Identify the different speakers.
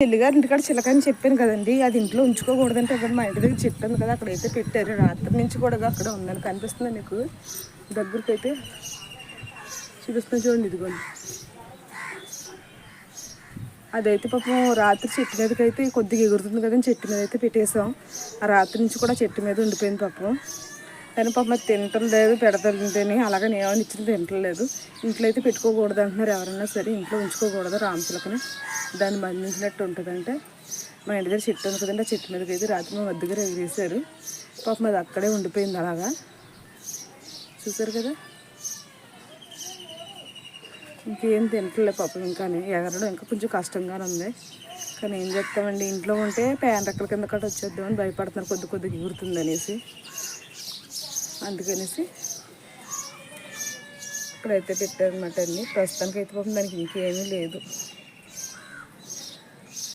Speaker 1: చెల్లిగారి ఇంటికాడ చిలకని చెప్పాను కదండి, అది ఇంట్లో ఉంచుకోకూడదంటే అక్కడ మా ఇంటి దగ్గర చెప్పాను కదా, అక్కడైతే పెట్టారు. రాత్రి నుంచి కూడా అక్కడ ఉందని కనిపిస్తుంది మీకు. దగ్గరికి అయితే చూపిస్తున్నా చూడండి, ఇదిగోండి. అదైతే పాపం రాత్రి చెట్టు మీదకి అయితే కొద్దిగా ఎగురుతుంది కదండి, చెట్టు మీద అయితే పెట్టేసాం. ఆ రాత్రి నుంచి కూడా చెట్టు మీద ఉండిపోయింది పాపం. కానీ పాపం అది తినటం లేదు, పెడతాంటేనే అలాగని ఏమైనా ఇచ్చిన తినట్లేదు. ఇంట్లో అయితే పెట్టుకోకూడదు అంటున్నారు ఎవరైనా సరే, ఇంట్లో ఉంచుకోకూడదు రామచిలకని. దాన్ని బంధించినట్టు ఉంటుందంటే మా ఇంటి దగ్గర చెట్టు ఉంది కదండి, ఆ చెట్టు మీదకి అయితే రాత్రి మా వద్దగారు ఎగిరేసారు. పాపం అది అక్కడే ఉండిపోయింది అలాగా. చూసారు కదా, ఇంకేం తినట్లే పాపం. ఇంకా ఎగరడం ఇంకా కొంచెం కష్టంగానే ఉంది. కానీ ఏం చేస్తామండి, ఇంట్లో ఉంటే ప్యాన్ రెక్కల కింద కట్ట వచ్చేద్దామని భయపడుతున్నారు, కొద్దిగా ఎగురుతుంది అనేసి. అందుకనేసి ఇక్కడైతే పెట్టారనమాట అండి. ప్రస్తుతానికి అయితే పాపం దానికి ఇంకేమీ లేదు.